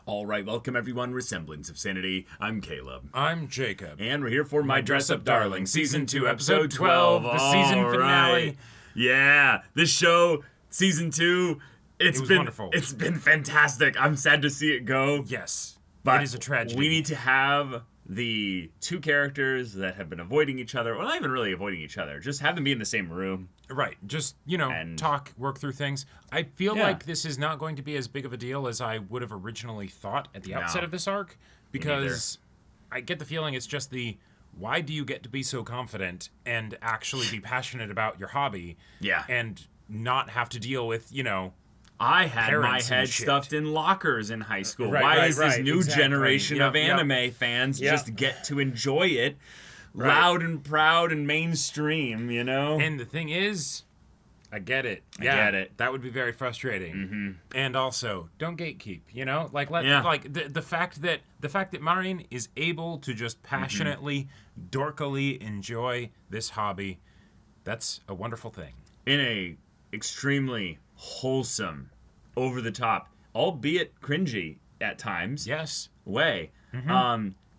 All right, welcome everyone. Semblance of Sanity. I'm Caleb. I'm Jacob. And we're here for My Dress-Up Darling, Season 2, Episode 12. The season finale. Right. Yeah, this show, Season 2, it was wonderful. It's been fantastic. I'm sad to see it go. Yes, but it is a tragedy. We need to have the two characters that have been avoiding each other, well, not even really avoiding each other, just have them be in the same room. Right, just, talk, work through things. I feel like this is not going to be as big of a deal as I would have originally thought at the outset of this arc, because I get the feeling it's just why do you get to be so confident and actually be passionate about your hobby and not have to deal with, I had my head stuffed in lockers in high school. Why is this new generation of anime fans just get to enjoy it loud and proud and mainstream, And the thing is, I get it. I get it. That would be very frustrating. Mm-hmm. And also, don't gatekeep, the fact that Marin is able to just passionately, dorkily enjoy this hobby, that's a wonderful thing. In a extremely wholesome, over the top, albeit cringy at times, way.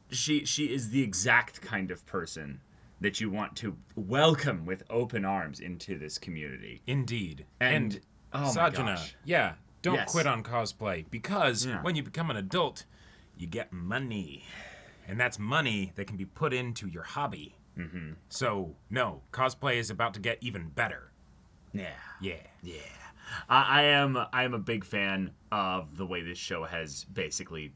She is the exact kind of person that you want to welcome with open arms into this community. Indeed. And Sajana, don't quit on cosplay, because when you become an adult, you get money. And that's money that can be put into your hobby. Mm-hmm. So, no, cosplay is about to get even better. Yeah. I am a big fan of the way this show has basically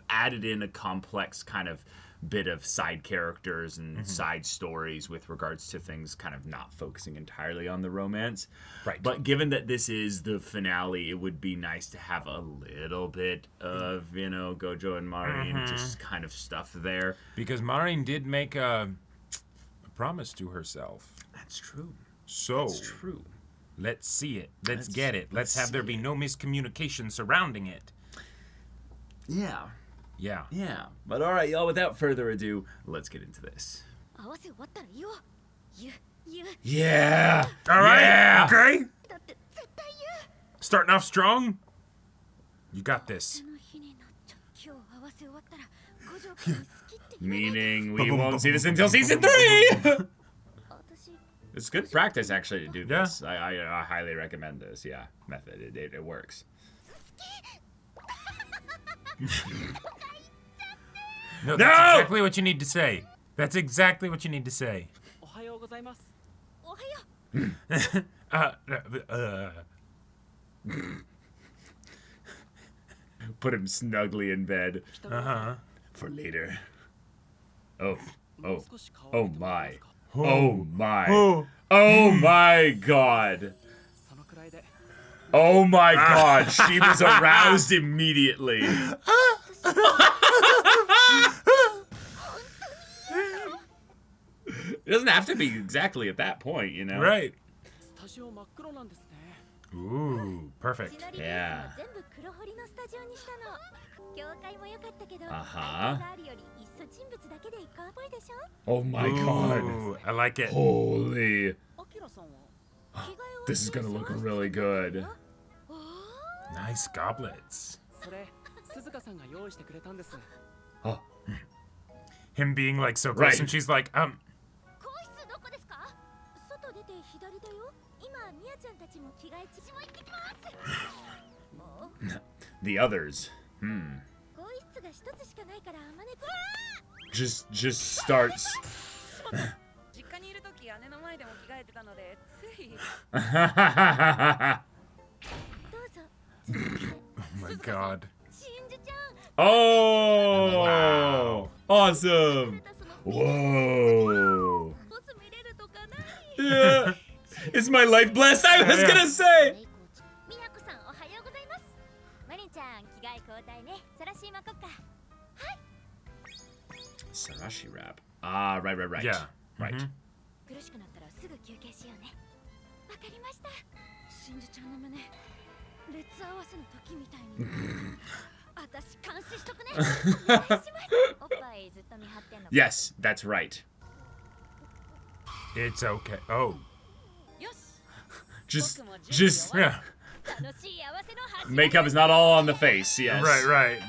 added in a complex kind of bit of side characters and side stories with regards to things kind of not focusing entirely on the romance. Right. But given that this is the finale, it would be nice to have a little bit of, Gojo and Marin just kind of stuff there. Because Marin did make a promise to herself. That's true. That's true. Let's see it. Let's get it. Let's have there be no miscommunication surrounding it. Yeah. Yeah. But all right, y'all, without further ado, let's get into this. Yeah. All right. Yeah. Okay. Starting off strong. You got this. Meaning we won't see this until season 3. It's good practice, actually, to do this. I highly recommend this, method. It works. No, that's exactly what you need to say. That's exactly what you need to say. Put him snugly in bed. For later. Oh my. Oh my. Oh my god. Oh my god. She was aroused immediately. It doesn't have to be exactly at that point, Right. Ooh, perfect. Yeah. Oh my god. Ooh, I like it. Holy. This is gonna look really good. Nice goblets. Oh. Him being like so close, Right. and she's like, The others. Just starts. oh my god. Oh! Wow. Awesome! Whoa! Yeah! Is my life blessed? I was gonna say! Sarashi rap. Ah, right. Yeah. Right. Yes, that's right. It's okay. Oh. Just Yeah. Makeup is not all on the face, yes. Right.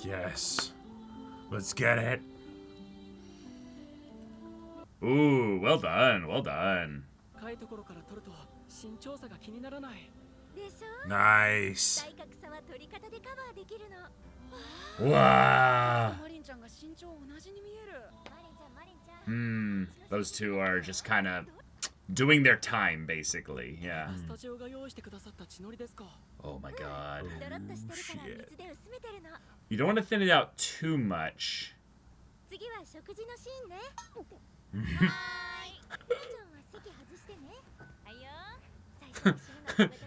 Yes. Let's get it. Ooh, well done, well done. Nice. Wow. Those two are just kind of doing their time, basically. Yeah. Oh my god. Oh, shit. You don't want to thin it out too much.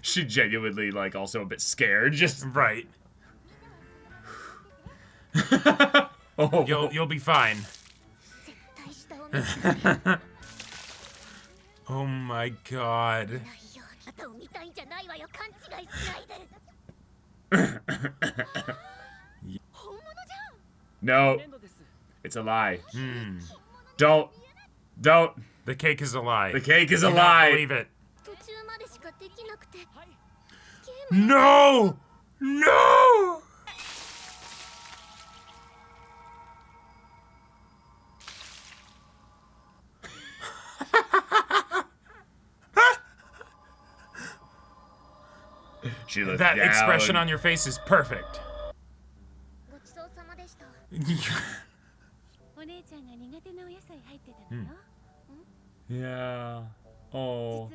She genuinely, like, also a bit scared. Just right. Oh. You'll be fine. Oh my god. No, it's a lie. Don't. The cake is a lie. The cake is a Do lie. not believe it. No! No! She looked that down. expression on your face is perfect. Yeah. Oh.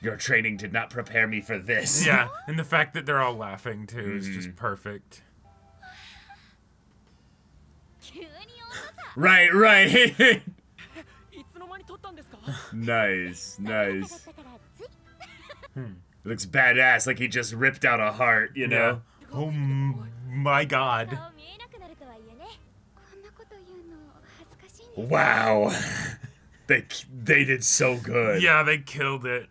Your training did not prepare me for this. Yeah, and the fact that they're all laughing too is just perfect. Right. Nice. Looks badass, like he just ripped out a heart, you know? Yeah. Oh my god. Wow. They did so good. Yeah, they killed it.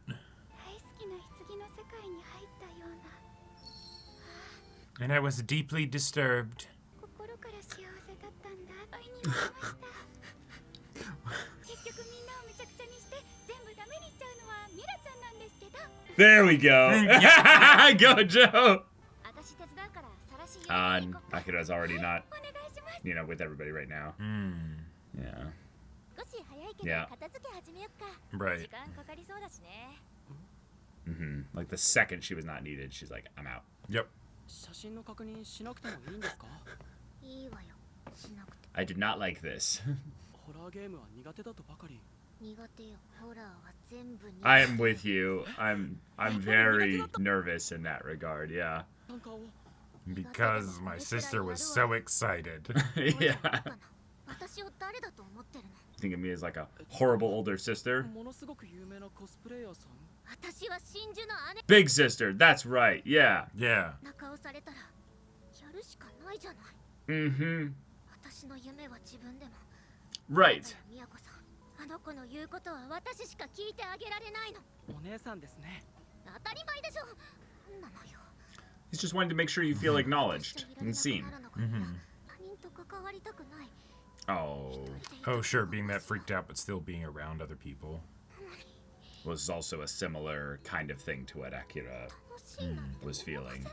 And I was deeply disturbed. There we go. Gojo. Akira's already not, with everybody right now. Yeah. Right. Like the second she was not needed, she's like, I'm out. Yep. I did not like this. I am with you. I'm very nervous in that regard, yeah. Because my sister was so excited. Yeah. Think of me as like a horrible older sister. Big sister, that's right, yeah. Yeah. Right. He's just wanting to make sure you feel acknowledged and seen. Oh, sure, being that freaked out but still being around other people. Was also a similar kind of thing to what Akira was feeling.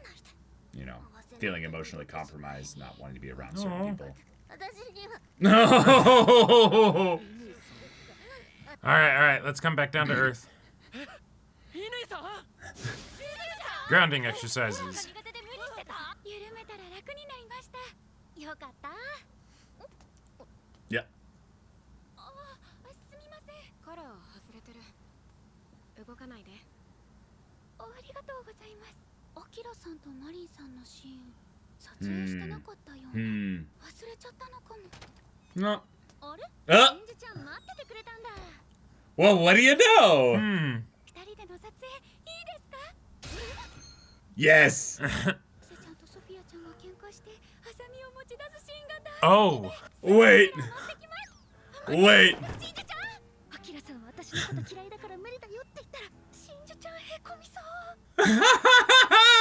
Feeling emotionally compromised, not wanting to be around certain people. No! Alright, let's come back down to earth. Grounding exercises. Yep. No. Well, what do you know? Yes. Oh. Wait.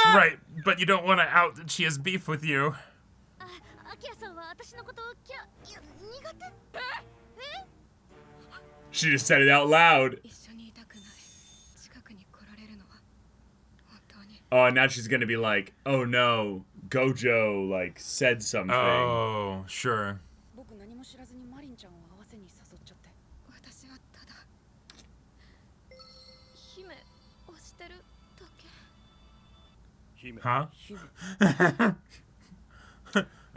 Right, but you don't want to out that she has beef with you. She just said it out loud. Oh, and now she's gonna be like, oh no, Gojo, like, said something. Oh, sure. Huh?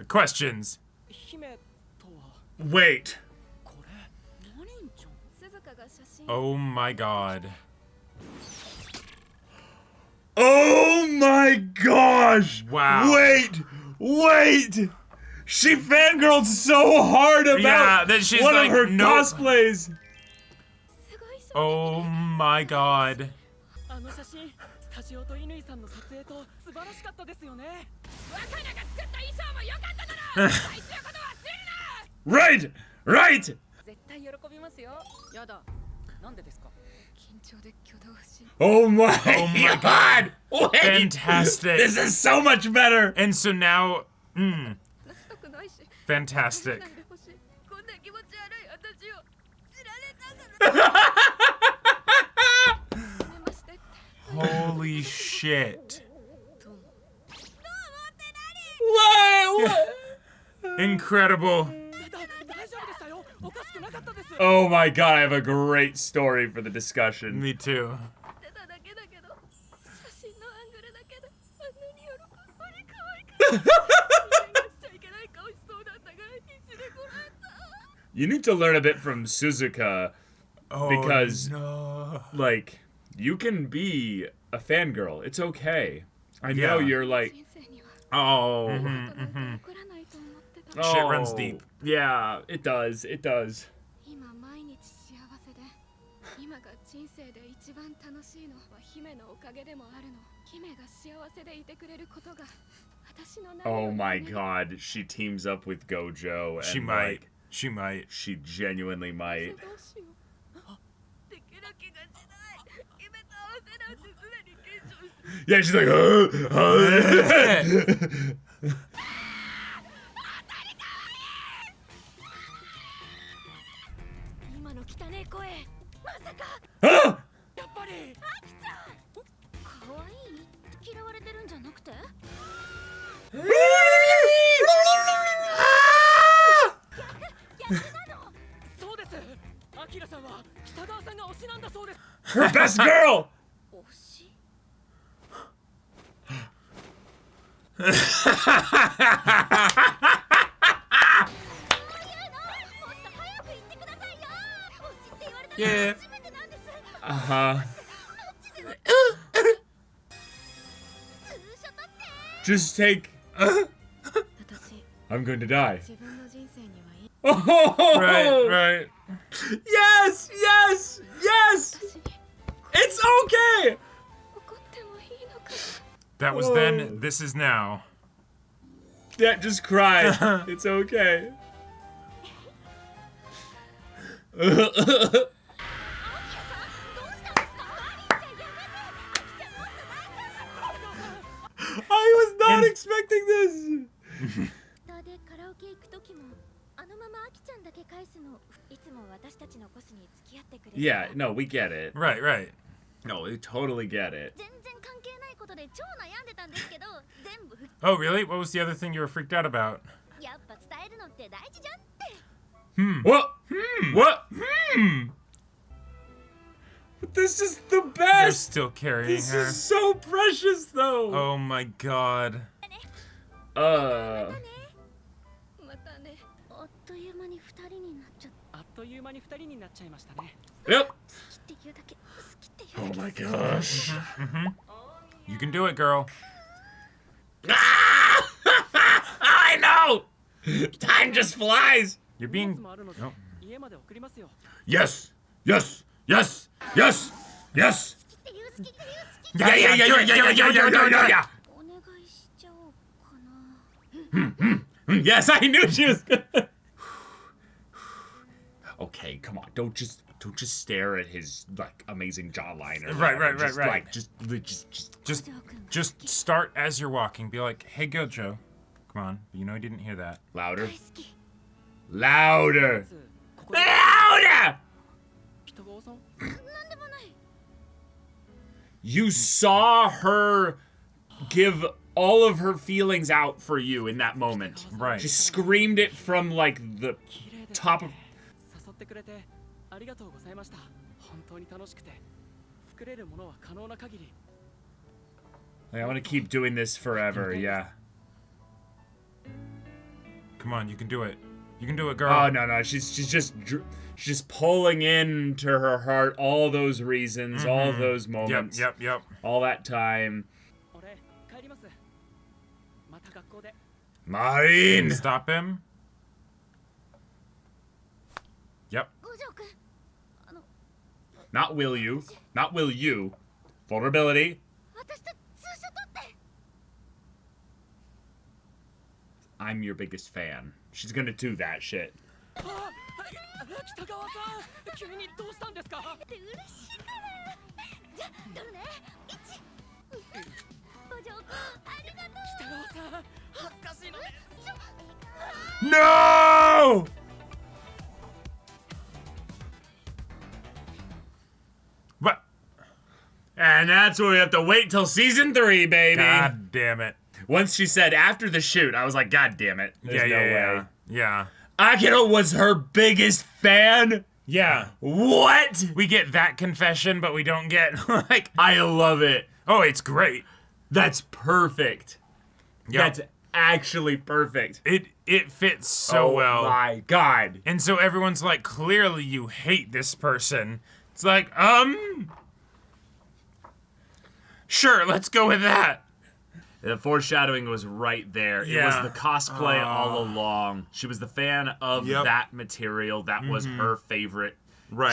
Questions. Wait. Oh my god. Oh my gosh! Wow. Wait! She fangirled so hard about that she's one like, of her nope. cosplays. Oh my god. Right! Oh my god! Wait. Fantastic. This is so much better! And so now, fantastic. Holy shit. What? Incredible. Oh my god, I have a great story for the discussion. Me too. You need to learn a bit from Suzuka because, like, you can be a fangirl. It's okay. I know you're like, Shit runs deep. Yeah, it does. It does. Oh my god, she teams up with Gojo. And She might. Like, she might. She genuinely might. Yeah, she's like, Huh? Her best girl! Yeah. Just take. I'm going to die. Oh, Right. Yes! It's okay! That was then, this is now. That just cried. It's okay. I was not expecting this. Yeah, no, we get it. Right. No, we totally get it. Oh, really? What was the other thing you were freaked out about? What? But this is the best. They're still carrying This her. is so precious, though. Oh my god. Yep. Oh my gosh. You can do it, girl. I know. Time just flies. You're being... Oh. Yes. Yeah. Yes, I knew she was gonna. Okay. okay, come on, don't just stare at his like amazing jawline. Or Right. Like Just start as you're walking. Be like, hey, Gojo. Come on. You know he didn't hear that. Louder. Louder. Louder! You saw her give all of her feelings out for you in that moment. Right. She screamed it from like the top of... Like, I want to keep doing this forever, yeah. Come on, you can do it. You can do it, girl. Oh, no, she's just pulling into her heart all those reasons, all those moments. Yep. All that time. Marin! Stop him. Yep. Not will you. Not will you. Vulnerability. I'm your biggest fan. She's gonna do that shit. No! What? And that's where we have to wait till season 3, baby. God damn it. Once she said after the shoot, I was like, God damn it. There's no way. Yeah. Akira was her biggest fan? Yeah. What? We get that confession, but we don't get, like... I love it. Oh, it's great. That's perfect. Yep. That's actually perfect. It fits so well. Oh my God. And so everyone's like, clearly you hate this person. It's like, sure, let's go with that. The foreshadowing was right there. Yeah. It was the cosplay all along. She was the fan of that material. That was her favorite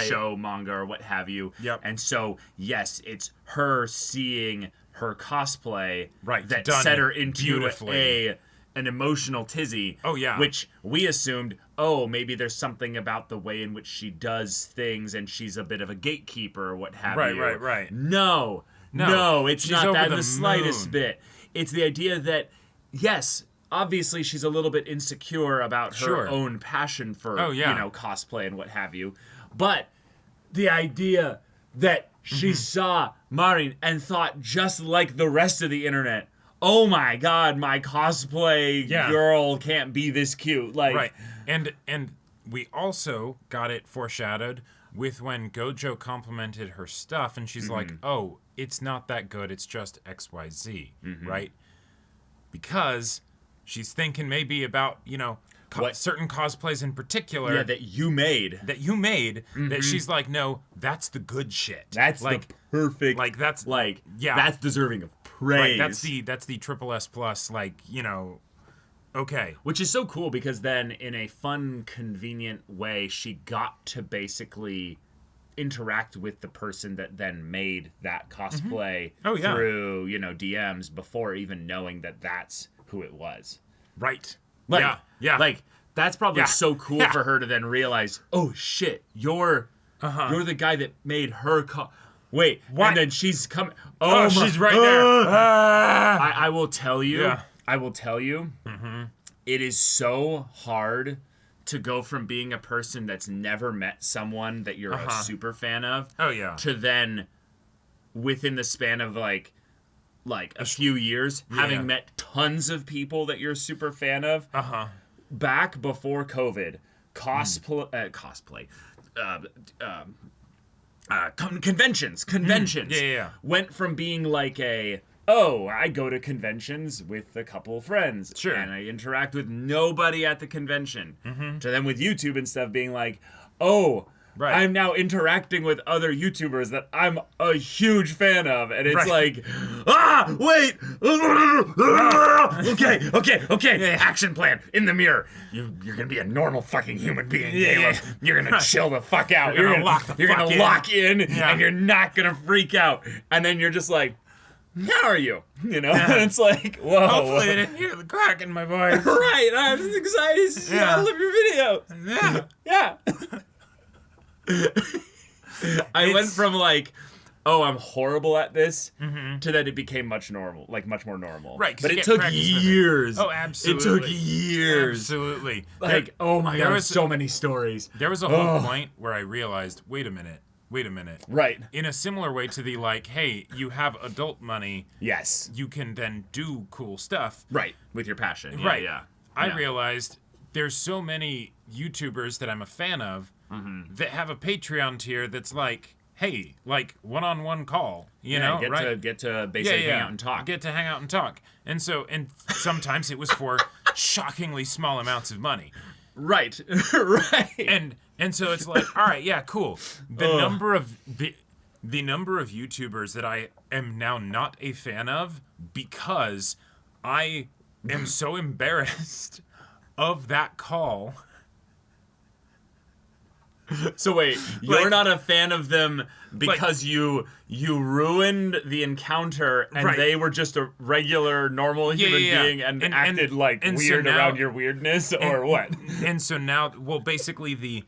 show, manga, or what have you. Yep. And so, yes, it's her seeing her cosplay that done set her into beautifully. an emotional tizzy. Oh, yeah. Which we assumed, oh, maybe there's something about the way in which she does things and she's a bit of a gatekeeper or what have you. Right. No, it's She's not over that in the the slightest moon. bit. It's the idea that, yes, obviously she's a little bit insecure about her own passion for, cosplay and what have you. But the idea that she saw Marin and thought just like the rest of the internet, oh my God, my cosplay girl can't be this cute. Like, right. And we also got it foreshadowed with when Gojo complimented her stuff and she's like, oh, it's not that good, it's just XYZ, right? Because she's thinking maybe about, certain cosplays in particular. Yeah, that you made. That she's like, no, that's the good shit. That's like the perfect. Like, that's... Like, yeah. That's deserving of praise. Right, that's the triple S plus, okay. Which is so cool because then in a fun, convenient way, she got to basically interact with the person that then made that cosplay through, DMs before even knowing that that's who it was. Right. Like, yeah. Like, that's probably so cool for her to then realize, oh shit, you're the guy that made her wait, what? And then she's coming. Oh, she's right there. I will tell you. Yeah. I will tell you. It is so hard to go from being a person that's never met someone that you're a super fan of. Oh yeah. To then, within the span of like a few years, having met tons of people that you're a super fan of. Back before COVID, conventions went from being like I go to conventions with a couple friends and I interact with nobody at the convention, to then with YouTube and stuff being like, I'm now interacting with other YouTubers that I'm a huge fan of, and it's like, wait, okay, action plan in the mirror. You're gonna be a normal fucking human being, Caleb. You're gonna chill the fuck out. You're gonna lock in, and you're not gonna freak out. And then you're just like, how are you? And it's like, whoa. Hopefully they didn't hear the crack in my voice. Right, I'm just excited to see all of your videos. Yeah. I went from like, oh, I'm horrible at this, to that it became much more normal. Right. But it took years. Oh, absolutely. It took years. Absolutely. Like, oh my God, so many stories. There was a whole point where I realized, wait a minute. Right. In a similar way to the like, hey, you have adult money. Yes. You can then do cool stuff. Right. With your passion. Yeah, right. Yeah. I realized there's so many YouTubers that I'm a fan of that have a Patreon tier that's like, hey, like one-on-one call, you know, right? Get to basically hang out and talk. Get to hang out and talk. And sometimes it was for shockingly small amounts of money. Right. Right. And so it's like, all right, yeah, cool. The number of YouTubers that I am now not a fan of because I am so embarrassed of that call. So wait, you're not a fan of them because you ruined the encounter and they were just a regular normal human being and acted weird around your weirdness, or what? And so now, well, basically the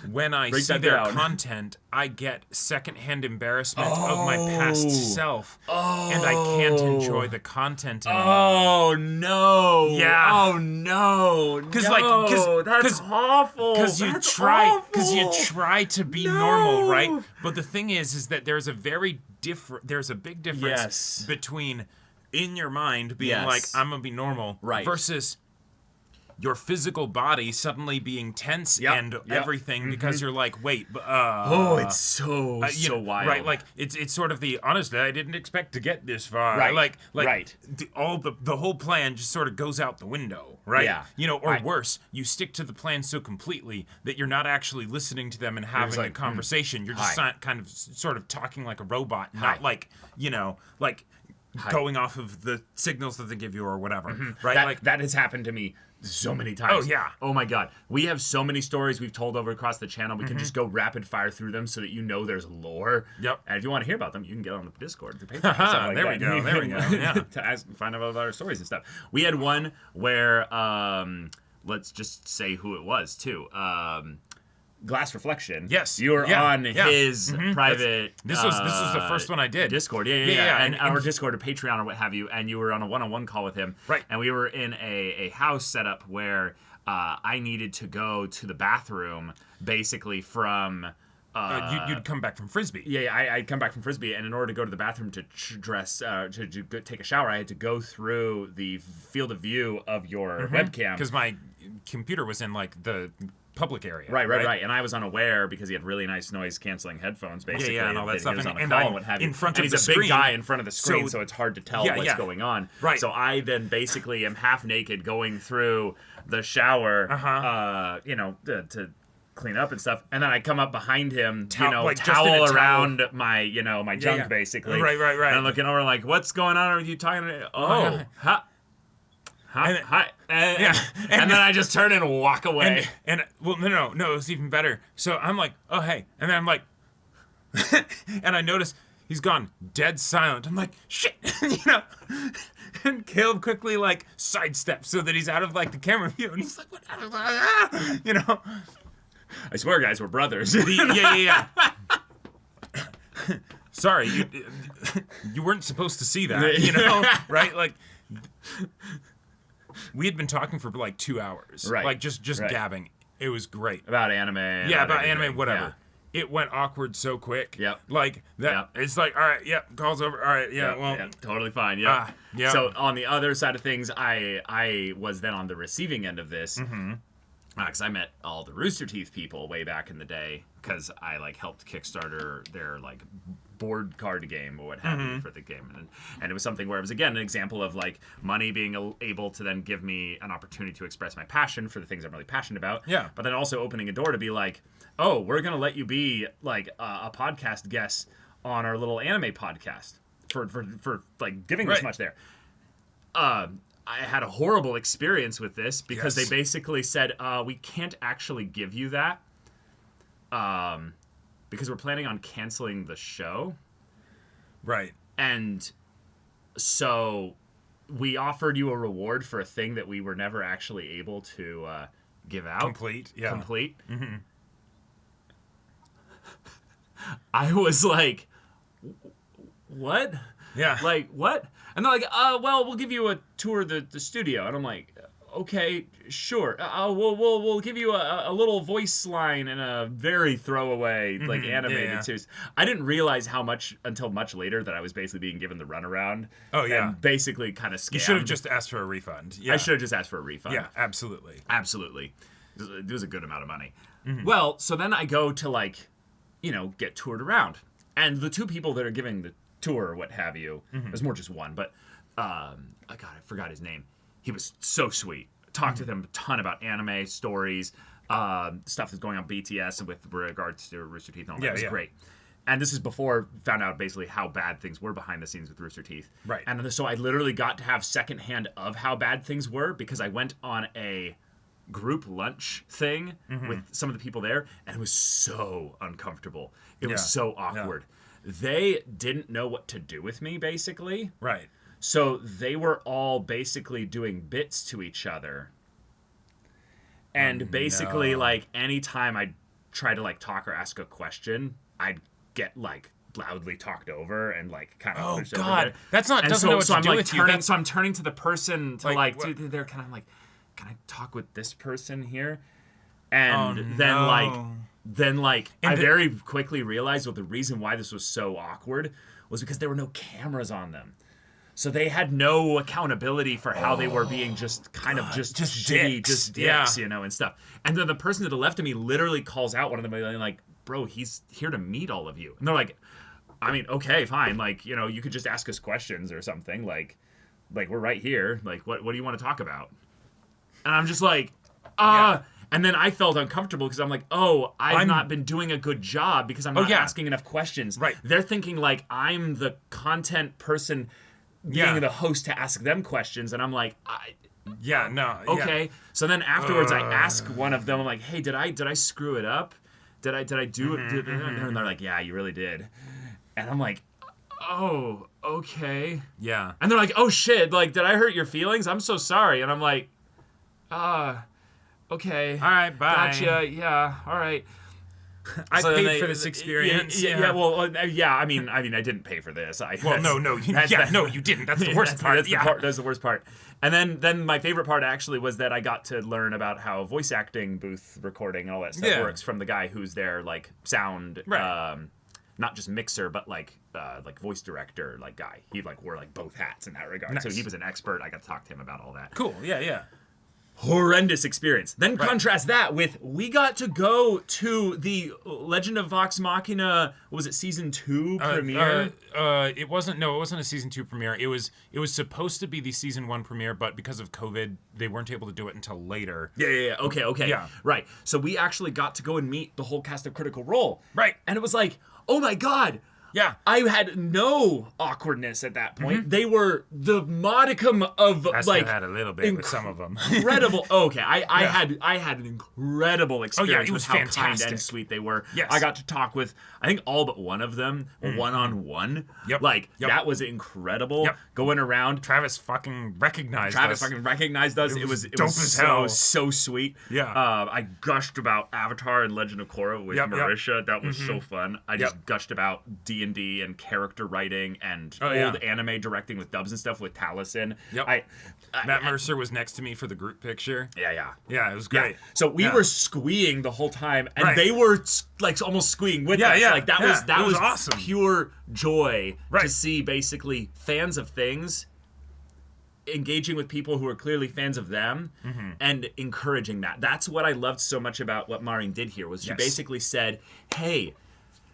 when I see their content, I get secondhand embarrassment of my past self, and I can't enjoy the content anymore. Oh no! Yeah. Oh no! Because that's awful. Because you try to be normal, right? But the thing is that there's a big difference between in your mind being like, I'm gonna be normal, versus your physical body suddenly being tense and everything because you're like, wait, it's so wild, right? Like it's sort of the honestly, I didn't expect to get this far, right? The whole plan just sort of goes out the window, right? Yeah, you know, or worse, you stick to the plan so completely that you're not actually listening to them and having a conversation. You're just kind of sort of talking like a robot, not like going off of the signals that they give you or whatever, right? That has happened to me so many times. Oh, yeah. Oh, my God. We have so many stories we've told over across the channel. We can just go rapid fire through them so that you know there's lore. Yep. And if you want to hear about them, you can get on the Discord. The Patreon, there we go. Yeah. To find out about our stories and stuff. We had one where, let's just say who it was, too. Glass Reflection. Yes. You were on his private. This was the first one I did. Discord. Yeah. And our Discord or Patreon or what have you. And you were on a one-on-one call with him. Right. And we were in a house setup where I needed to go to the bathroom basically from. You'd come back from Frisbee. Yeah, I'd come back from Frisbee, and in order to go to the bathroom to dress, to take a shower, I had to go through the field of view of your webcam. Because my computer was in like the public area. Right. And I was unaware because he had really nice noise canceling headphones, basically. Yeah, and all that stuff. He was on a call and what have you. In front of and the he's a big guy in front of the screen, so it's hard to tell what's going on. Right. So I then basically am half naked going through the shower, to clean up and stuff, and then I come up behind him, towel around my junk, basically. Right. And I'm looking over like, what's going on? Are you talking to me? Hi. And then I just turn and walk away. And no, it was even better. So I'm like, oh, hey. And then I'm like, and I notice he's gone dead silent. I'm like, shit, And Caleb quickly sidesteps so that he's out of the camera view. And he's like, what? I swear, guys, we're brothers. Yeah. Sorry, you weren't supposed to see that, right? We had been talking for 2 hours, right? Just gabbing. It was great about anime. About anime, whatever. Yeah. It went awkward so quick. Yep. It's all right. Yep. Call's over. All right. Yeah. Well. Yep, totally fine. Yeah. Yeah. So on the other side of things, I was then on the receiving end of this. Mm-hmm. Because I met all the Rooster Teeth people way back in the day, because I helped Kickstarter their board card game or what have you for the game, and it was something where it was again an example of money being able to then give me an opportunity to express my passion for the things I'm really passionate about. Yeah. But then also opening a door to be oh, we're gonna let you be a podcast guest on our little anime podcast for giving this much there. I had a horrible experience with this because they basically said, we can't actually give you that because we're planning on canceling the show. Right. And so we offered you a reward for a thing that we were never actually able to give out. Complete. Mm-hmm. I was like, what? Yeah. Like, what? And they're like, well, we'll give you a tour of the studio. And I'm like, okay, sure. We'll give you a little voice line in a very throwaway, like, animated series. I didn't realize how much until much later that I was basically being given the runaround. Oh, yeah. And basically kind of scammed. You should have just asked for a refund. Yeah. I should have just asked for a refund. Yeah, absolutely. Absolutely. It was a good amount of money. Well, so then I go to, like, get toured around. And the two people that are giving the tour or what have you, there's more just one, but I forgot his name. He was so sweet. Talked to them a ton about anime, stories, stuff that's going on BTS and with regards to Rooster Teeth and all that. It was great. And this is before found out basically how bad things were behind the scenes with Rooster Teeth. Right. And so I literally got to have secondhand of how bad things were because I went on a group lunch thing with some of the people there, and it was so uncomfortable. It was so awkward. Yeah. They didn't know what to do with me, basically. Right. So they were all basically doing bits to each other. And basically, like, anytime I'd try to, like, talk or ask a question, I'd get, like, loudly talked over and, like, kind of pushed over there. That's not, doesn't know what to do with you. So I'm turning to the person to, like they're kind of like, can I talk with this person here? And then I very quickly realized the reason why this was so awkward was because there were no cameras on them. So they had no accountability for how they were being just kind of just shitty, just dicks, and stuff. And then the person to the left of me literally calls out one of them and like, bro, he's here to meet all of you. And they're like, I mean, okay, fine. Like, you could just ask us questions or something. Like we're right here. Like, what do you want to talk about? And I'm just like, And then I felt uncomfortable because I'm like, I've not been doing a good job because I'm not asking enough questions. Right. They're thinking like I'm the content person being the host to ask them questions. And I'm like, okay. So then afterwards I ask one of them, I'm like, hey, did I screw it up? Did I do it? And they're like, yeah, you really did. And I'm like, oh, okay. Yeah. And they're like, oh shit, like, did I hurt your feelings? I'm so sorry. And I'm like, okay. All right, bye. Gotcha. Yeah. All right. I paid for this experience. I mean, I didn't pay for this. No, you didn't. That's the worst part. That's the worst part. And then my favorite part actually was that I got to learn about how voice acting, booth recording, and all that stuff works from the guy who's their like sound, not just mixer, but like voice director, like guy. He like wore like both hats in that regard. Nice. So he was an expert. I got to talk to him about all that. Cool. Yeah. Horrendous experience. Then contrast that with we got to go to the Legend of Vox Machina. Was it season 2 premiere? It wasn't a season 2 premiere. It was supposed to be the season 1 premiere, but because of COVID, they weren't able to do it until later. Yeah. Okay. Yeah. Right. So we actually got to go and meet the whole cast of Critical Role. Right. And it was like, oh my god. Yeah. I had no awkwardness at that point. They were the modicum of I still had a little bit with some of them. Incredible. Okay, I had an incredible experience it was with how fantastic. kind and sweet they were. Yes. I got to talk with I think all but one of them one-on-one. Yep. That was incredible. Yep. Going around. Travis fucking recognized us. It was dope as hell. So sweet. Yeah. I gushed about Avatar and Legend of Korra with Marisha. That was so fun. I just gushed about D&D and character writing and old anime directing with dubs and stuff with Taliesin. Yep. Matt Mercer was next to me for the group picture. Yeah, it was great. Yeah. So we were squeeing the whole time, and they were like almost squeeing with us. Like that was awesome. Pure joy to see basically fans of things engaging with people who are clearly fans of them and encouraging that. That's what I loved so much about what Marin did here was she basically said, hey,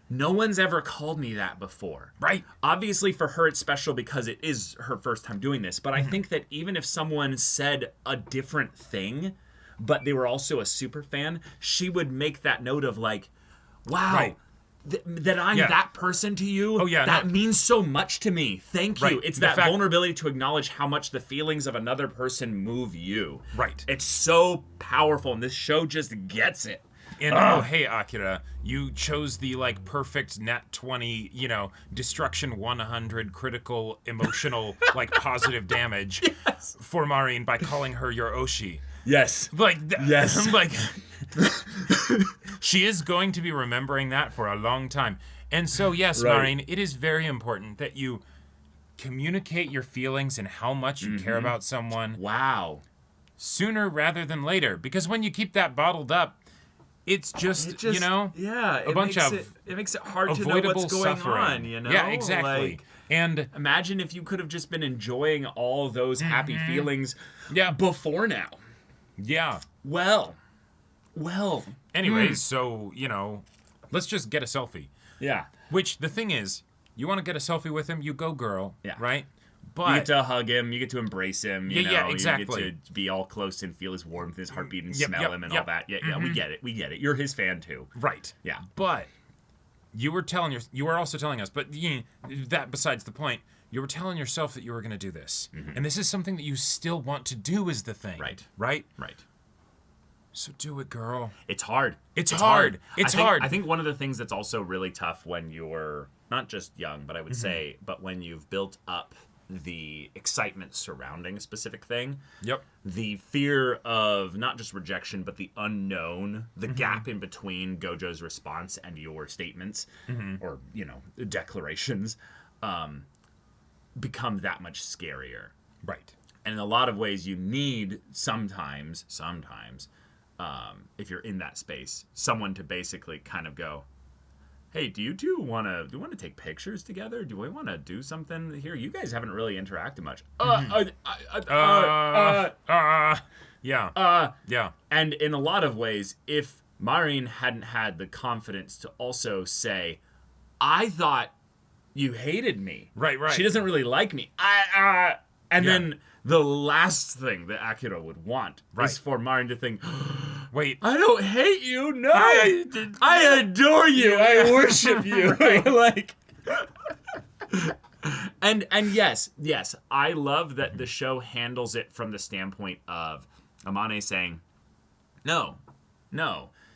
no one's ever called me that before. Right. Obviously, for her, it's special because it is her first time doing this. But I think that even if someone said a different thing, but they were also a super fan, she would make that note of like, wow, that I'm that person to you. Oh, yeah. That means so much to me. Thank you. Right. It's that vulnerability to acknowledge how much the feelings of another person move you. Right. It's so powerful, and this show just gets it. And hey Akira, you chose the like perfect nat 20, destruction 100 critical emotional like positive damage for Marin by calling her your Oshi. Yes. Yes. Like she is going to be remembering that for a long time. And so, yes, Right. Marin, it is very important that you communicate your feelings and how much you care about someone. Wow. Sooner rather than later. Because when you keep that bottled up, it's just, you know, a bunch of it makes it hard to know avoidable what's going suffering. on, you know? Yeah, exactly. Like, and imagine if you could have just been enjoying all those happy feelings before now. Yeah. Well. Anyways, so, you know, let's just get a selfie. Yeah. Which, the thing is, you want to get a selfie with him, you go, girl. Yeah. Right? But you get to hug him, you get to embrace him, you know, exactly. you get to be all close and feel his warmth, his heartbeat, and smell him and all that. Yeah, we get it. You're his fan too. Right. Yeah. But you were also telling us, but that besides the point, you were telling yourself that you were going to do this. And this is something that you still want to do is the thing. Right. Right? Right. So do it, girl. It's hard. It's hard. I think one of the things that's also really tough when you're not just young, but I would say, but when you've built up the excitement surrounding a specific thing. Yep. The fear of not just rejection, but the unknown, the gap in between Gojo's response and your statements, or, you know, declarations, become that much scarier. Right. And in a lot of ways, you need sometimes, if you're in that space, someone to basically kind of go, hey, do you two want to take pictures together? Do we want to do something here? You guys haven't really interacted much. Yeah. Yeah. And in a lot of ways, if Marin hadn't had the confidence to also say, I thought you hated me. Right. She doesn't really like me. Then the last thing that Akira would want is for Marin to think, wait, I don't hate you. No, I adore you. I worship you. Like, and yes, I love that the show handles it from the standpoint of Amane saying, no,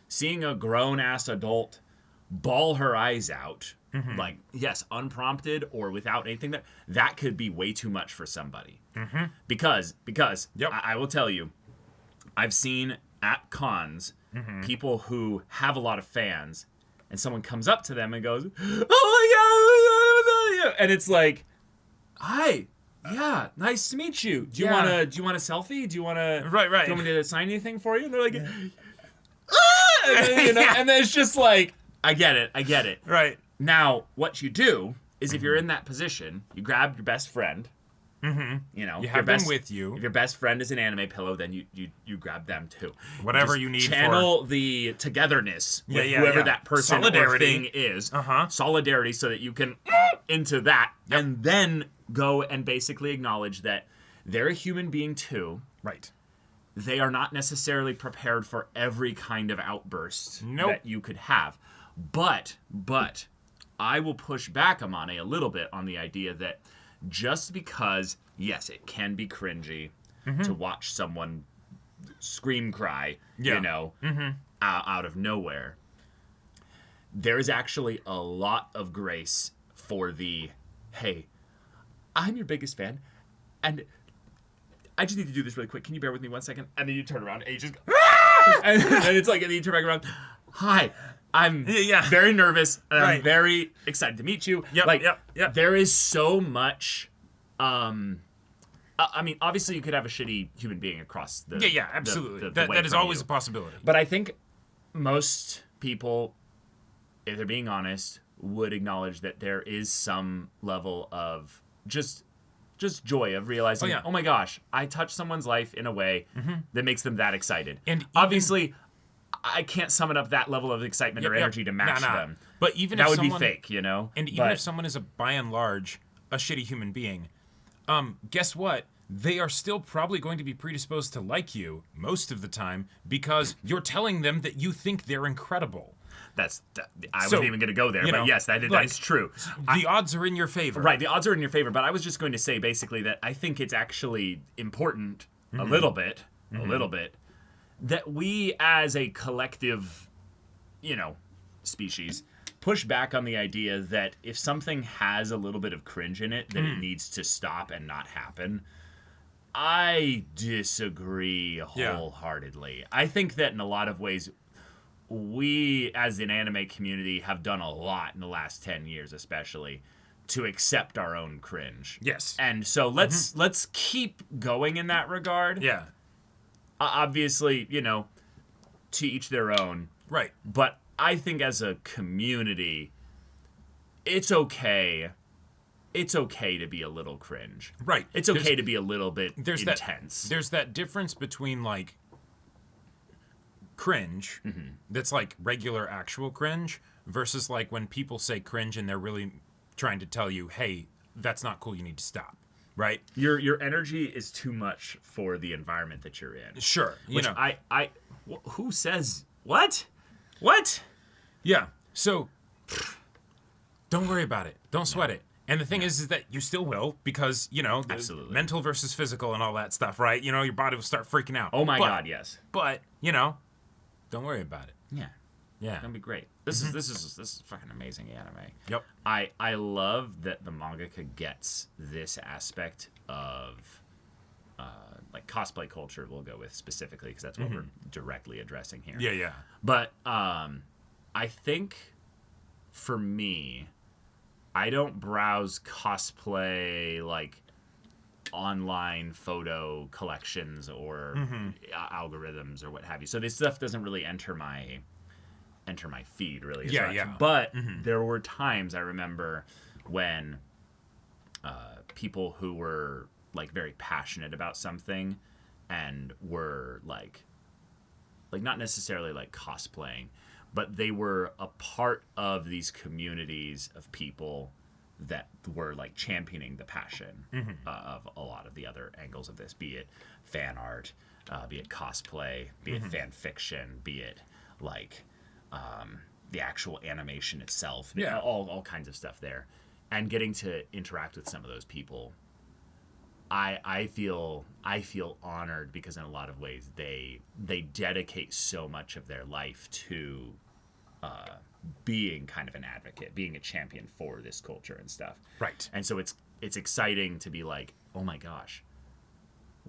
seeing a grown-ass adult bawl her eyes out, like, yes, unprompted or without anything, that could be way too much for somebody. Because I will tell you, I've seen at cons people who have a lot of fans, and someone comes up to them and goes, "Oh my god!" and it's like, "Hi, yeah, nice to meet you. Do you want a selfie? Do you want to right? Do you want me to sign anything for you?" And they're like, "Ah!" And then, you know, and then it's just like, I get it. Right. Now, what you do is if you're in that position, you grab your best friend. You know, you have them with you. If your best friend is an anime pillow, then you grab them too. Whatever you need. Channel the togetherness with whoever that person or thing is. Solidarity, so that you can into that, and then go and basically acknowledge that they're a human being too. Right. They are not necessarily prepared for every kind of outburst that you could have. But I will push back, Amane, a little bit on the idea that just because, yes, it can be cringy to watch someone scream cry, you know, out of nowhere, there is actually a lot of grace for the, hey, I'm your biggest fan, and I just need to do this really quick. Can you bear with me 1 second? And then you turn around and you just go, and then it's like, and then you turn back around, hi, I'm very nervous, and I'm very excited to meet you. Yep. There is so much. I mean, obviously, you could have a shitty human being across the. Yeah, absolutely. The way that is from always you. a possibility. But I think most people, if they're being honest, would acknowledge that there is some level of just joy of realizing, oh my gosh, I touched someone's life in a way that makes them that excited. And obviously, I can't summon up that level of excitement or energy to match them. But even that if would someone, be fake, you know. And even if someone is by and large a shitty human being, guess what? They are still probably going to be predisposed to like you most of the time because you're telling them that you think they're incredible. I wasn't even going to go there, but yes, that is true. The odds are in your favor. Right, the odds are in your favor, but I was just going to say basically that I think it's actually important a little bit, that we as a collective, you know, species push back on the idea that if something has a little bit of cringe in it, that it needs to stop and not happen. I disagree wholeheartedly. I think that in a lot of ways, we as an anime community have done a lot in the last 10 years especially to accept our own cringe. Yes. And so let's keep going in that regard. Yeah. Obviously, to each their own. Right. But I think as a community, it's okay. It's okay to be a little cringe. Right. It's okay to be a little bit intense. There's that difference between, like, cringe, that's, like, regular actual cringe, versus, like, when people say cringe and they're really trying to tell you, hey, that's not cool, you need to stop. Right? Your energy is too much for the environment that you're in. Sure. Who says what? What? Yeah. So don't worry about it. Don't sweat it. And the thing is that you still will, because, Absolutely. Mental versus physical and all that stuff, right? Your body will start freaking out. Oh my God, yes. But, don't worry about it. Yeah. Yeah. It's gonna be great. This is fucking amazing anime. Yep. I love that the mangaka gets this aspect of like cosplay culture. We'll go with specifically because that's what we're directly addressing here. Yeah, yeah. But I think for me, I don't browse cosplay like online photo collections or algorithms or what have you. So this stuff doesn't really enter my feed really as much. Yeah. But there were times I remember when people who were like very passionate about something and were like not necessarily like cosplaying, but they were a part of these communities of people that were like championing the passion of a lot of the other angles of this, be it fan art, be it cosplay, be it fan fiction, be it like the actual animation itself, all kinds of stuff there. And getting to interact with some of those people, I feel honored because in a lot of ways they dedicate so much of their life to being kind of an advocate, being a champion for this culture and stuff. Right. And so it's exciting to be like, oh my gosh,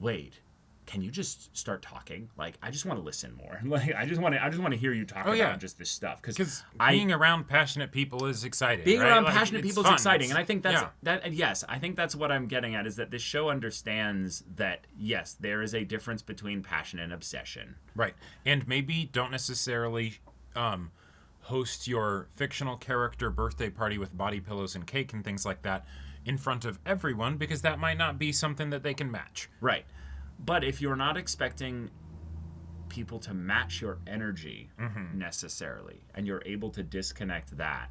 wait, can you just start talking? Like, I just want to listen more. Like, I just want to hear you talk about just this stuff. Because being around passionate people is exciting. Being right? around like, passionate people is exciting, and I think that's yeah. Yes, I think that's what I'm getting at, is that this show understands that yes, there is a difference between passion and obsession. Right, and maybe don't necessarily host your fictional character birthday party with body pillows and cake and things like that in front of everyone, because that might not be something that they can match. Right. But if you're not expecting people to match your energy necessarily, and you're able to disconnect that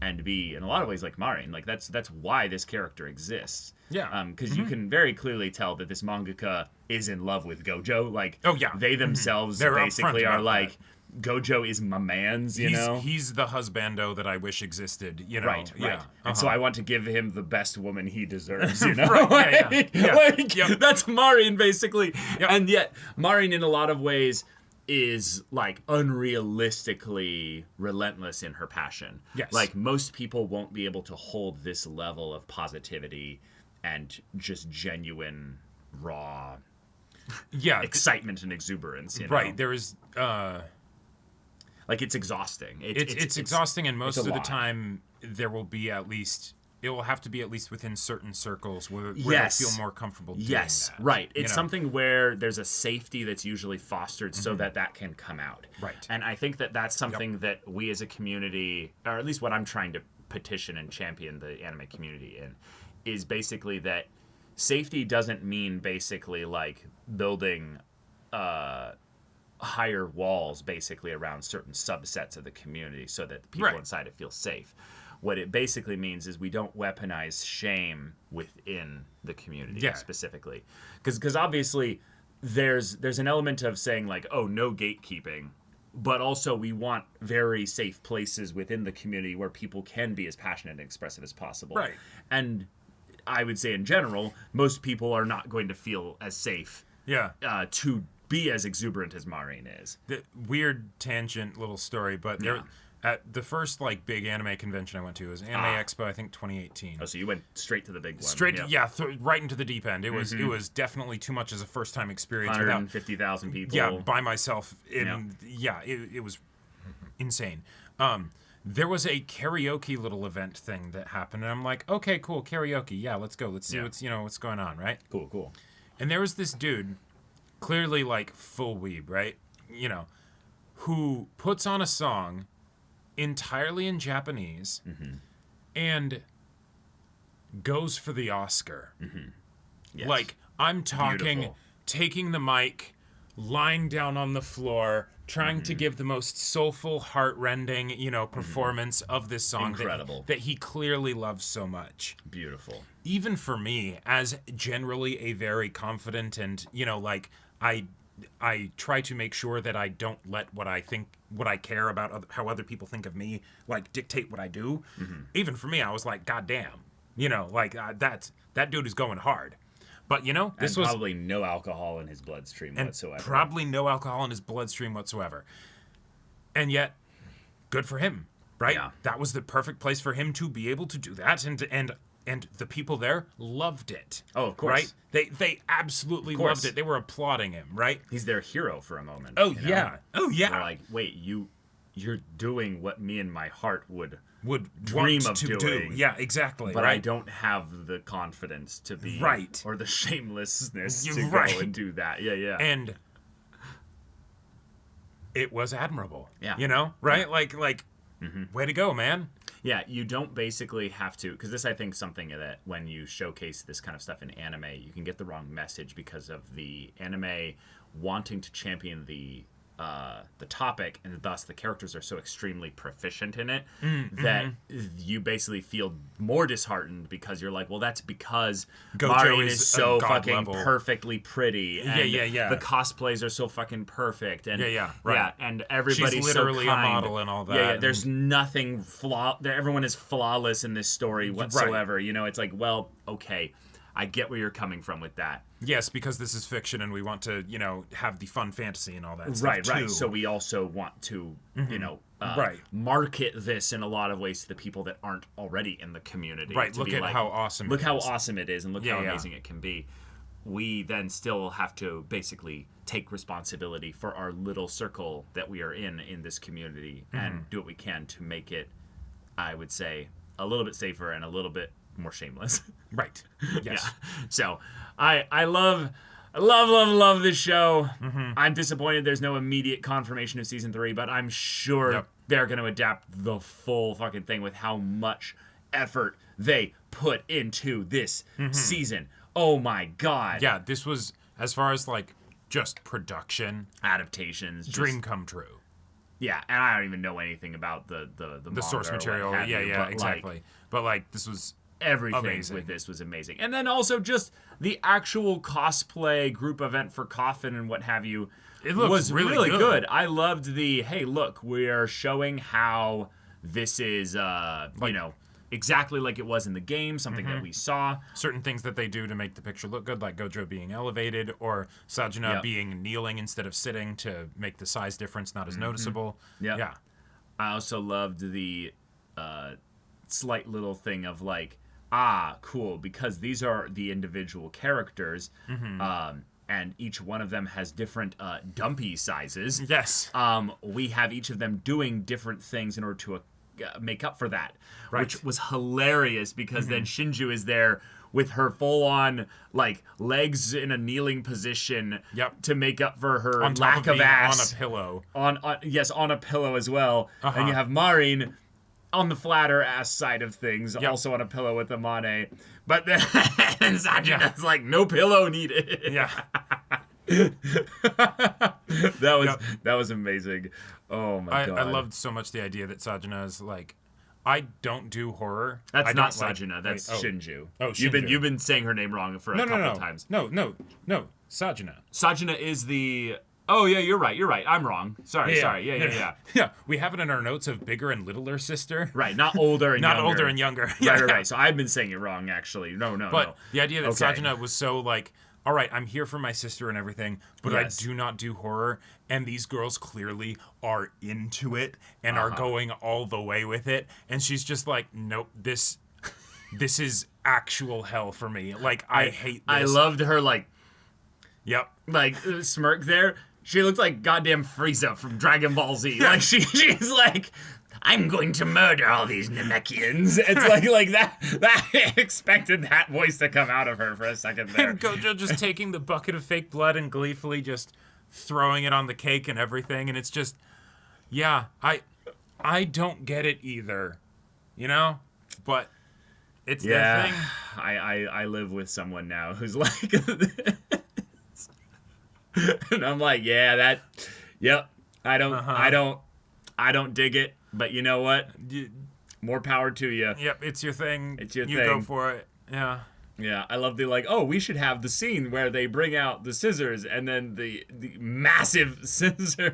and be, in a lot of ways, like Marin, like that's why this character exists. Yeah. Because you can very clearly tell that this mangaka is in love with Gojo. Like, they themselves basically are like, that. Gojo is my man's, you know? He's the husbando that I wish existed, you know? Right. Yeah. And so I want to give him the best woman he deserves, you know? Right, That's Marin, basically. Yep. And yet, Marin, in a lot of ways, is, like, unrealistically relentless in her passion. Yes. Like, most people won't be able to hold this level of positivity and just genuine, raw excitement and excitement, you know? Right. There is... Like, it's exhausting. It's exhausting, and most of the time there will be it will have to be at least within certain circles where they'll feel more comfortable doing that. Right. It's something where there's a safety that's usually fostered so that can come out. Right. And I think that that's something that we as a community, or at least what I'm trying to petition and champion the anime community in, is basically that safety doesn't mean basically like building higher walls basically around certain subsets of the community so that the people inside it feel safe. What it basically means is we don't weaponize shame within the community specifically. Because obviously there's an element of saying like, oh, no gatekeeping, but also we want very safe places within the community where people can be as passionate and expressive as possible. Right. And I would say in general, most people are not going to feel as safe to be as exuberant as Marin is. The weird tangent little story, but there, at the first like big anime convention I went to was Anime Expo, I think 2018. Oh, so you went straight to the big one. Straight, right into the deep end. It was definitely too much as a first time experience. 150,000 people. Yeah, by myself. It was insane. There was a karaoke little event thing that happened, and I'm like, okay, cool, karaoke. Yeah, let's go. Let's see what's going on, right? Cool. And there was this dude, clearly like full weeb, right? Who puts on a song entirely in Japanese and goes for the Oscar. Yes. Like, I'm talking, Beautiful. taking the mic, lying down on the floor, trying to give the most soulful, heart-rending, performance of this song. Incredible. That he clearly loves so much. Beautiful. Even for me, as generally a very confident and, I try to make sure that I don't let what I care about, how other people think of me, like, dictate what I do. Even for me, I was like, God damn. That dude is going hard. But, this was... probably no alcohol in his bloodstream whatsoever. Probably no alcohol in his bloodstream whatsoever. And yet, good for him, right? Yeah. That was the perfect place for him to be able to do that, and the people there loved it. Oh, of course. Right? They absolutely loved it. They were applauding him, right? He's their hero for a moment. Oh, yeah. Oh, yeah. They're like, wait, you're doing what me and my heart would dream of to doing. do. Yeah, exactly. But right? I don't have the confidence to be right, or the shamelessness to right. go and do that. Yeah. And it was admirable. Yeah. Right? Like way to go, man. Yeah, you don't basically have to, because this, I think, something that when you showcase this kind of stuff in anime, you can get the wrong message because of the anime wanting to champion the topic, and thus the characters are so extremely proficient in it that you basically feel more disheartened because you're like, well, that's because Marin is so fucking level. Perfectly pretty. And yeah. The cosplays are so fucking perfect. And right. Yeah, and everybody's She's literally so kind. a model and all that. Yeah. There's nothing everyone is flawless in this story whatsoever. Right. It's like, well, okay, I get where you're coming from with that. Yes, because this is fiction and we want to, have the fun fantasy and all that stuff too. Right. So we also want to, market this in a lot of ways to the people that aren't already in the community. Right. Look at how awesome it is. Look how awesome it is and look how amazing it can be. We then still have to basically take responsibility for our little circle that we are in this community and do what we can to make it, I would say, a little bit safer and a little bit more shameless. Right. Yes. Yeah. So I love this show. I'm disappointed there's no immediate confirmation of season 3, but I'm sure they're going to adapt the full fucking thing with how much effort they put into this season. Oh my God. Yeah, this was, as far as like just production, adaptations, dream come true. Yeah, and I don't even know anything about the source material. Yeah, exactly. But like this was everything amazing. With this was amazing. And then also just the actual cosplay group event for Coffin and what have you. It was really good. I loved the, hey, look, we're showing how this is, exactly like it was in the game, something that we saw. Certain things that they do to make the picture look good, like Gojo being elevated or Sajuna being kneeling instead of sitting to make the size difference not as noticeable. Yeah. I also loved the slight little thing of like, cool, because these are the individual characters, and each one of them has different dumpy sizes. Yes. We have each of them doing different things in order to make up for that, which was hilarious because then Shinju is there with her full-on like legs in a kneeling position to make up for her lack of ass on a pillow. On a pillow as well. And you have Marin on the flatter ass side of things, also on a pillow with the Mane. But then Sajuna's like, no pillow needed. Yeah. That was amazing. Oh my God. I loved so much the idea that Sajuna is like, I don't do horror. That's not Sajuna. That's Shinju. Oh, Shinju. You've been saying her name wrong for a couple of times. No. Sajuna. Sajuna is the. Oh yeah, you're right. I'm wrong. Sorry. Yeah. Yeah, we have it in our notes of bigger and littler sister. Right, not older and not younger. older and younger. Right. So I've been saying it wrong actually. No. But the idea that Sajuna was so like, all right, I'm here for my sister and everything, but I do not do horror, and these girls clearly are into it and are going all the way with it, and she's just like, nope, this is actual hell for me. Like, I hate this. I loved her like Yep. Like, smirk there. She looks like goddamn Frieza from Dragon Ball Z. Yeah. Like she's like, I'm going to murder all these Namekians. It's like that I expected that voice to come out of her for a second there. And Gojo just taking the bucket of fake blood and gleefully just throwing it on the cake and everything, and it's just, yeah, I don't get it either, you know? But it's their thing. I live with someone now who's like this. And I'm like, yeah, I don't dig it, but you know what? More power to you. Yep, it's your thing. It's your thing. You go for it. Yeah. Yeah, I love we should have the scene where they bring out the scissors and then the massive scissors.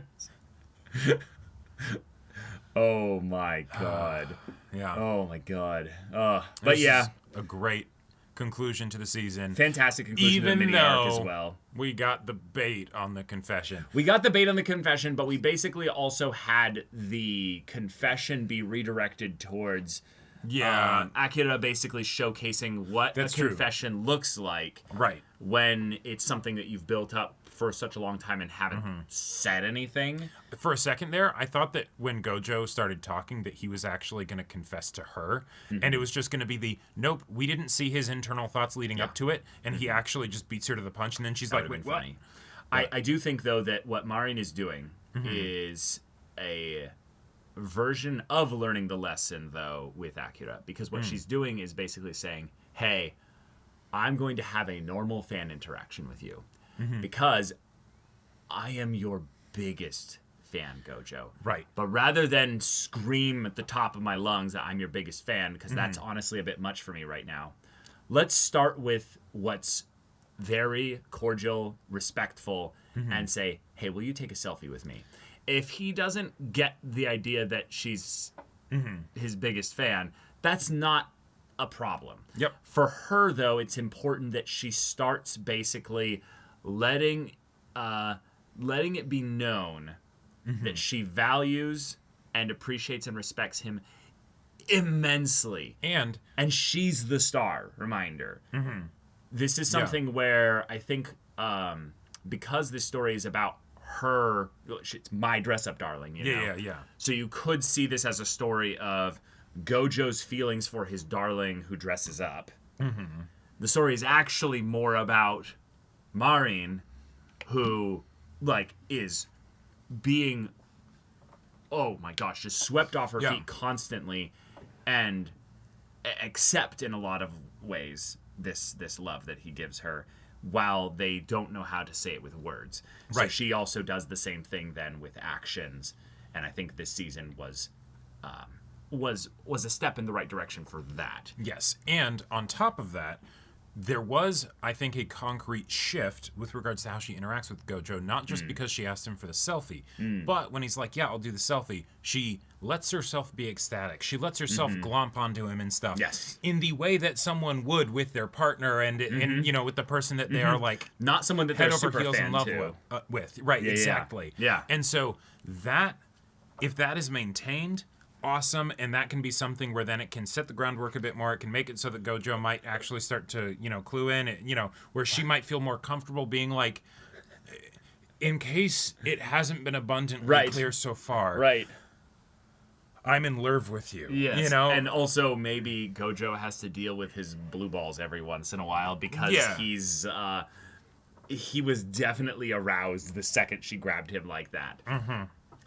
Oh my god. Yeah. Oh my god. But this yeah, is a great conclusion to the season. Fantastic conclusion to the mini arc as well. We got the bait on the confession. But we basically also had the confession be redirected towards Akira basically showcasing what confession looks like. Right. When it's something that you've built up for such a long time and haven't said anything. For a second there, I thought that when Gojo started talking that he was actually going to confess to her. And it was just going to be nope, we didn't see his internal thoughts leading up to it. And he actually just beats her to the punch. And then she's like, wait, what? Funny. I do think, though, that what Marin is doing is a version of learning the lesson, though, with Akira. Because what she's doing is basically saying, hey, I'm going to have a normal fan interaction with you. Because I am your biggest fan, Gojo. Right. But rather than scream at the top of my lungs that I'm your biggest fan, because that's honestly a bit much for me right now, let's start with what's very cordial, respectful, and say, hey, will you take a selfie with me? If he doesn't get the idea that she's his biggest fan, that's not a problem. Yep. For her, though, it's important that she starts basically letting it be known that she values and appreciates and respects him immensely. And she's the star, reminder. This is something where I think because this story is about her, it's my dress-up darling, you know? Yeah. So you could see this as a story of Gojo's feelings for his darling who dresses up. The story is actually more about Marin, who, is being, oh my gosh, just swept off her feet constantly, and accept in a lot of ways this love that he gives her, while they don't know how to say it with words. Right. So she also does the same thing then with actions, and I think this season was a step in the right direction for that. Yes, and on top of that, there was, I think, a concrete shift with regards to how she interacts with Gojo, not just because she asked him for the selfie, but when he's like, yeah, I'll do the selfie, she lets herself be ecstatic. She lets herself glomp onto him and stuff. Yes. In the way that someone would with their partner and with the person that they are like... Not someone that they're super head over heels in love too. with. Right, exactly. Yeah. And so that, if that is maintained... awesome, and that can be something where then it can set the groundwork a bit more. It can make it so that Gojo might actually start to, clue in, where she might feel more comfortable being like, in case it hasn't been abundantly clear so far. Right. I'm in love with you. Yes. And also maybe Gojo has to deal with his blue balls every once in a while because he was definitely aroused the second she grabbed him like that.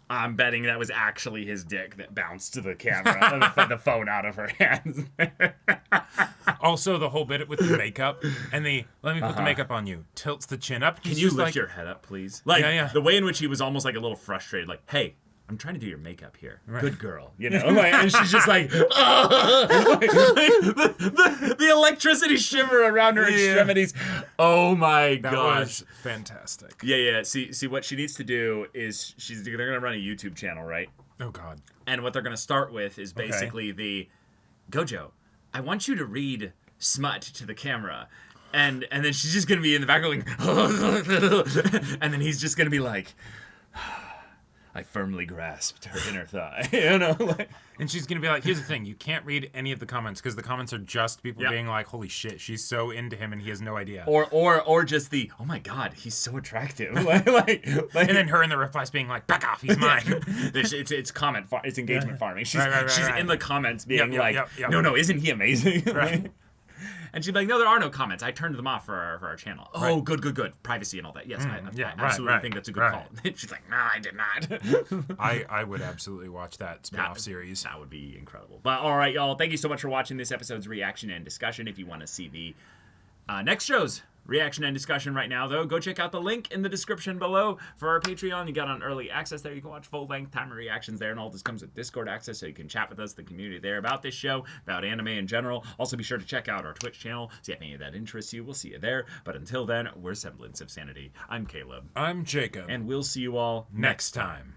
I'm betting that was actually his dick that bounced to the camera, the phone out of her hands. Also, the whole bit with the makeup and let me put the makeup on you, tilts the chin up. Can you lift your head up, please? The way in which he was almost like a little frustrated, like, hey, I'm trying to do your makeup here. Right. Good girl. And she's just like, the electricity shiver around her extremities. Oh my gosh. That was fantastic. Yeah. See, what she needs to do is they're going to run a YouTube channel, right? Oh, God. And what they're going to start with is basically the, Gojo, I want you to read smut to the camera. And then she's just going to be in the background like, and then he's just going to be like... I firmly grasped her inner thigh. You know, like, and she's gonna be like, here's the thing, you can't read any of the comments because the comments are just people being like, holy shit, she's so into him and he has no idea. Or just the, oh my god, he's so attractive. like, and then her in the replies being like, back off, he's mine. It's engagement farming. She's in the comments being no, isn't he amazing? Right. And she'd be like, no, there are no comments. I turned them off for our channel. Oh, good. Privacy and all that. Yes, I absolutely think that's a good call. She's like, no, I did not. I would absolutely watch that spin-off series. That would be incredible. But all right, y'all, thank you so much for watching this episode's reaction and discussion. If you want to see the next show's reaction and discussion right now, though, go check out the link in the description below for our Patreon. You got on early access there. You can watch full-length timer reactions there, and all this comes with Discord access, so you can chat with us, the community there, about this show, about anime in general. Also, be sure to check out our Twitch channel, see if any of that interests you. We'll see you there. But until then, we're Semblance of Sanity. I'm Caleb. I'm Jacob. And we'll see you all next time.